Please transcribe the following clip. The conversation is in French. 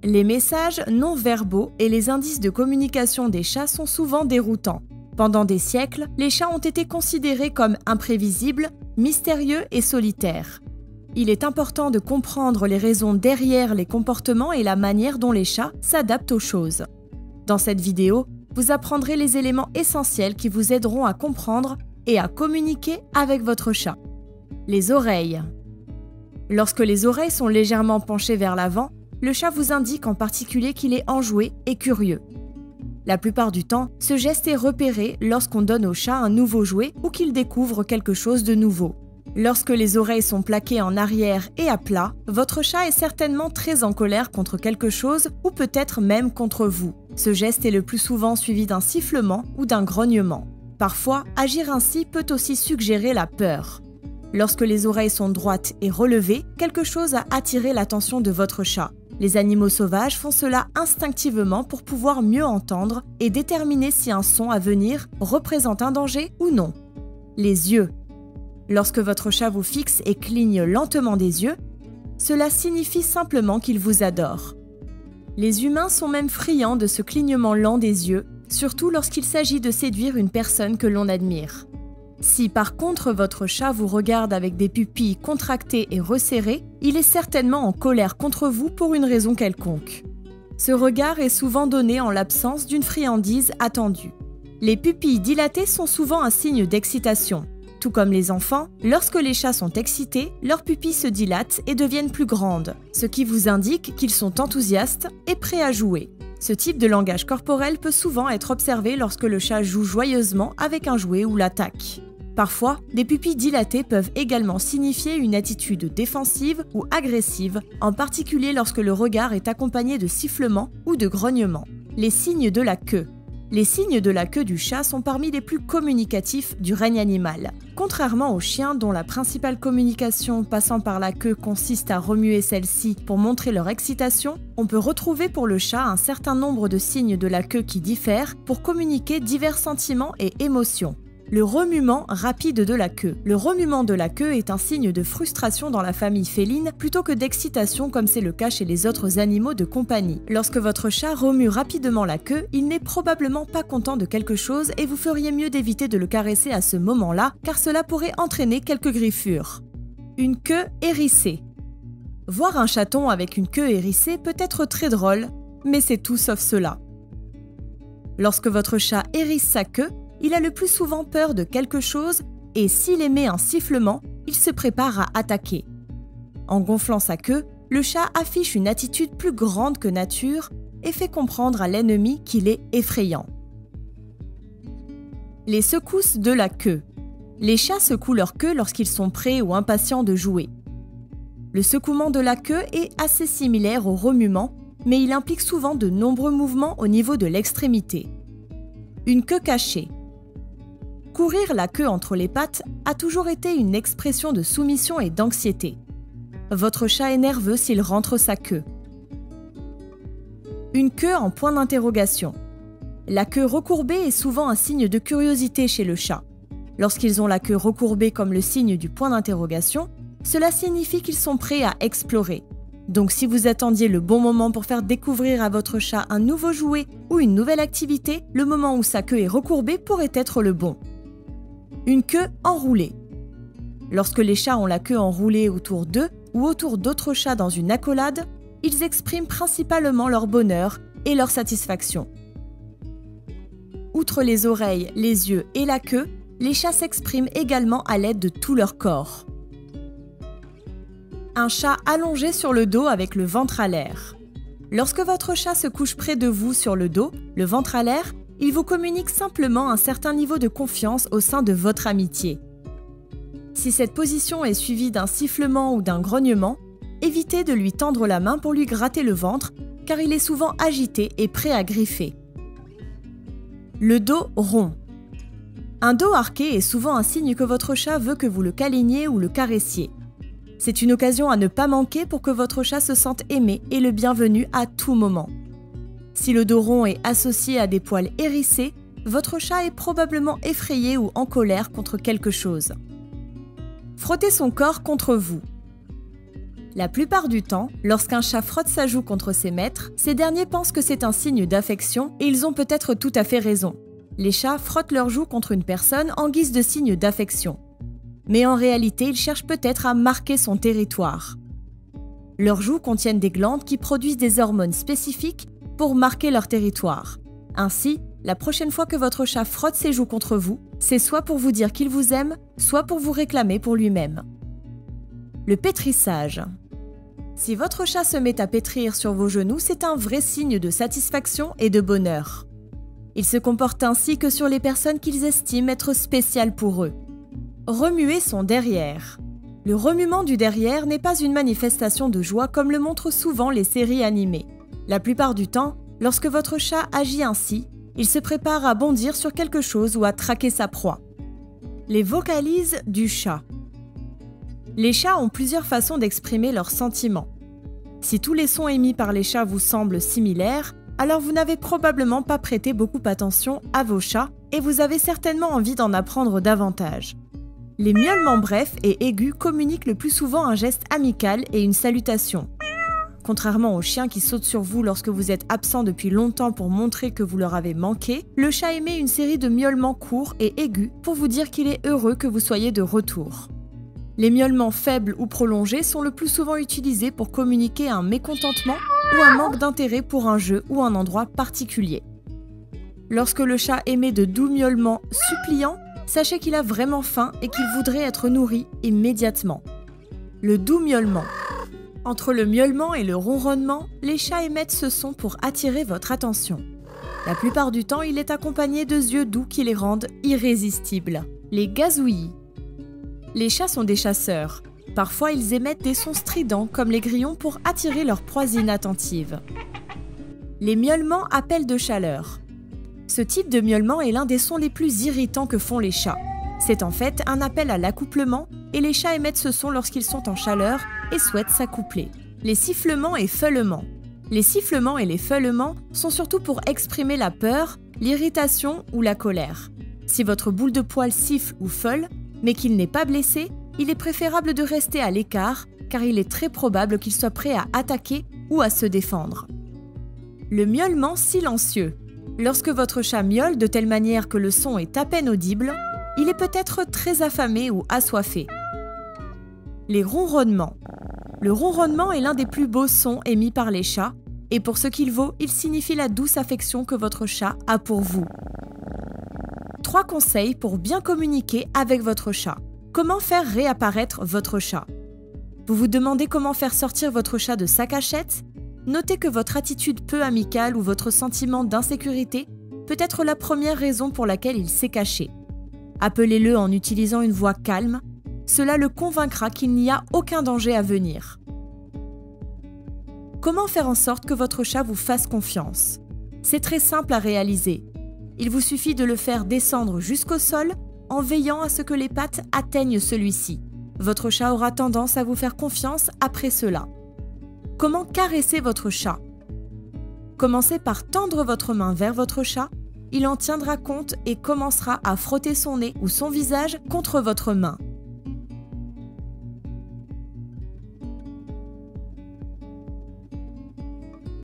Les messages non verbaux et les indices de communication des chats sont souvent déroutants. Pendant des siècles, les chats ont été considérés comme imprévisibles, mystérieux et solitaires. Il est important de comprendre les raisons derrière les comportements et la manière dont les chats s'adaptent aux choses. Dans cette vidéo, vous apprendrez les éléments essentiels qui vous aideront à comprendre et à communiquer avec votre chat. Les oreilles. Lorsque les oreilles sont légèrement penchées vers l'avant, le chat vous indique en particulier qu'il est enjoué et curieux. La plupart du temps, ce geste est repéré lorsqu'on donne au chat un nouveau jouet ou qu'il découvre quelque chose de nouveau. Lorsque les oreilles sont plaquées en arrière et à plat, votre chat est certainement très en colère contre quelque chose ou peut-être même contre vous. Ce geste est le plus souvent suivi d'un sifflement ou d'un grognement. Parfois, agir ainsi peut aussi suggérer la peur. Lorsque les oreilles sont droites et relevées, quelque chose a attiré l'attention de votre chat. Les animaux sauvages font cela instinctivement pour pouvoir mieux entendre et déterminer si un son à venir représente un danger ou non. Les yeux. Lorsque votre chat vous fixe et cligne lentement des yeux, cela signifie simplement qu'il vous adore. Les humains sont même friands de ce clignement lent des yeux, surtout lorsqu'il s'agit de séduire une personne que l'on admire. Si par contre votre chat vous regarde avec des pupilles contractées et resserrées, il est certainement en colère contre vous pour une raison quelconque. Ce regard est souvent donné en l'absence d'une friandise attendue. Les pupilles dilatées sont souvent un signe d'excitation. Tout comme les enfants, lorsque les chats sont excités, leurs pupilles se dilatent et deviennent plus grandes, ce qui vous indique qu'ils sont enthousiastes et prêts à jouer. Ce type de langage corporel peut souvent être observé lorsque le chat joue joyeusement avec un jouet ou l'attaque. Parfois, des pupilles dilatées peuvent également signifier une attitude défensive ou agressive, en particulier lorsque le regard est accompagné de sifflements ou de grognements. Les signes de la queue. Les signes de la queue du chat sont parmi les plus communicatifs du règne animal. Contrairement aux chiens dont la principale communication passant par la queue consiste à remuer celle-ci pour montrer leur excitation, on peut retrouver pour le chat un certain nombre de signes de la queue qui diffèrent pour communiquer divers sentiments et émotions. Le remuement rapide de la queue. Le remuement de la queue est un signe de frustration dans la famille féline plutôt que d'excitation comme c'est le cas chez les autres animaux de compagnie. Lorsque votre chat remue rapidement la queue, il n'est probablement pas content de quelque chose et vous feriez mieux d'éviter de le caresser à ce moment-là car cela pourrait entraîner quelques griffures. Une queue hérissée. Voir un chaton avec une queue hérissée peut être très drôle, mais c'est tout sauf cela. Lorsque votre chat hérisse sa queue, il a le plus souvent peur de quelque chose et s'il émet un sifflement, il se prépare à attaquer. En gonflant sa queue, le chat affiche une attitude plus grande que nature et fait comprendre à l'ennemi qu'il est effrayant. Les secousses de la queue. Les chats secouent leur queue lorsqu'ils sont prêts ou impatients de jouer. Le secouement de la queue est assez similaire au remuement, mais il implique souvent de nombreux mouvements au niveau de l'extrémité. Une queue cachée. Courir la queue entre les pattes a toujours été une expression de soumission et d'anxiété. Votre chat est nerveux s'il rentre sa queue. Une queue en point d'interrogation. La queue recourbée est souvent un signe de curiosité chez le chat. Lorsqu'ils ont la queue recourbée comme le signe du point d'interrogation, cela signifie qu'ils sont prêts à explorer. Donc si vous attendiez le bon moment pour faire découvrir à votre chat un nouveau jouet ou une nouvelle activité, le moment où sa queue est recourbée pourrait être le bon. Une queue enroulée. Lorsque les chats ont la queue enroulée autour d'eux ou autour d'autres chats dans une accolade, ils expriment principalement leur bonheur et leur satisfaction. Outre les oreilles, les yeux et la queue, les chats s'expriment également à l'aide de tout leur corps. Un chat allongé sur le dos avec le ventre à l'air. Lorsque votre chat se couche près de vous sur le dos, le ventre à l'air, il vous communique simplement un certain niveau de confiance au sein de votre amitié. Si cette position est suivie d'un sifflement ou d'un grognement, évitez de lui tendre la main pour lui gratter le ventre, car il est souvent agité et prêt à griffer. Le dos rond. Un dos arqué est souvent un signe que votre chat veut que vous le câliniez ou le caressiez. C'est une occasion à ne pas manquer pour que votre chat se sente aimé et le bienvenu à tout moment. Si le dos rond est associé à des poils hérissés, votre chat est probablement effrayé ou en colère contre quelque chose. Frotter son corps contre vous. La plupart du temps, lorsqu'un chat frotte sa joue contre ses maîtres, ces derniers pensent que c'est un signe d'affection et ils ont peut-être tout à fait raison. Les chats frottent leur joue contre une personne en guise de signe d'affection. Mais en réalité, ils cherchent peut-être à marquer son territoire. Leurs joues contiennent des glandes qui produisent des hormones spécifiques pour marquer leur territoire. Ainsi, la prochaine fois que votre chat frotte ses joues contre vous, c'est soit pour vous dire qu'il vous aime, soit pour vous réclamer pour lui-même. Le pétrissage. Si votre chat se met à pétrir sur vos genoux, c'est un vrai signe de satisfaction et de bonheur. Il se comporte ainsi que sur les personnes qu'ils estiment être spéciales pour eux. Remuer son derrière. Le remuement du derrière n'est pas une manifestation de joie comme le montrent souvent les séries animées. La plupart du temps, lorsque votre chat agit ainsi, il se prépare à bondir sur quelque chose ou à traquer sa proie. Les vocalises du chat. Les chats ont plusieurs façons d'exprimer leurs sentiments. Si tous les sons émis par les chats vous semblent similaires, alors vous n'avez probablement pas prêté beaucoup attention à vos chats et vous avez certainement envie d'en apprendre davantage. Les miaulements brefs et aigus communiquent le plus souvent un geste amical et une salutation. Contrairement aux chiens qui sautent sur vous lorsque vous êtes absent depuis longtemps pour montrer que vous leur avez manqué, le chat émet une série de miaulements courts et aigus pour vous dire qu'il est heureux que vous soyez de retour. Les miaulements faibles ou prolongés sont le plus souvent utilisés pour communiquer un mécontentement ou un manque d'intérêt pour un jeu ou un endroit particulier. Lorsque le chat émet de doux miaulements suppliants, sachez qu'il a vraiment faim et qu'il voudrait être nourri immédiatement. Le doux miaulement. Entre le miaulement et le ronronnement, les chats émettent ce son pour attirer votre attention. La plupart du temps, il est accompagné de yeux doux qui les rendent irrésistibles. Les gazouillis. Les chats sont des chasseurs. Parfois, ils émettent des sons stridents comme les grillons pour attirer leur proie inattentive. Les miaulements appellent de chaleur. Ce type de miaulement est l'un des sons les plus irritants que font les chats. C'est en fait un appel à l'accouplement et les chats émettent ce son lorsqu'ils sont en chaleur et souhaitent s'accoupler. Les sifflements et feulements. Les sifflements et les feulements sont surtout pour exprimer la peur, l'irritation ou la colère. Si votre boule de poil siffle ou feule, mais qu'il n'est pas blessé, il est préférable de rester à l'écart car il est très probable qu'il soit prêt à attaquer ou à se défendre. Le miaulement silencieux. Lorsque votre chat miaule de telle manière que le son est à peine audible, il est peut-être très affamé ou assoiffé. Les ronronnements. Le ronronnement est l'un des plus beaux sons émis par les chats et pour ce qu'il vaut, il signifie la douce affection que votre chat a pour vous. 3 conseils pour bien communiquer avec votre chat. Comment faire réapparaître votre chat? Vous vous demandez comment faire sortir votre chat de sa cachette? Notez que votre attitude peu amicale ou votre sentiment d'insécurité peut être la première raison pour laquelle il s'est caché. Appelez-le en utilisant une voix calme, cela le convaincra qu'il n'y a aucun danger à venir. Comment faire en sorte que votre chat vous fasse confiance? C'est très simple à réaliser. Il vous suffit de le faire descendre jusqu'au sol en veillant à ce que les pattes atteignent celui-ci. Votre chat aura tendance à vous faire confiance après cela. Comment caresser votre chat? Commencez par tendre votre main vers votre chat, il en tiendra compte et commencera à frotter son nez ou son visage contre votre main.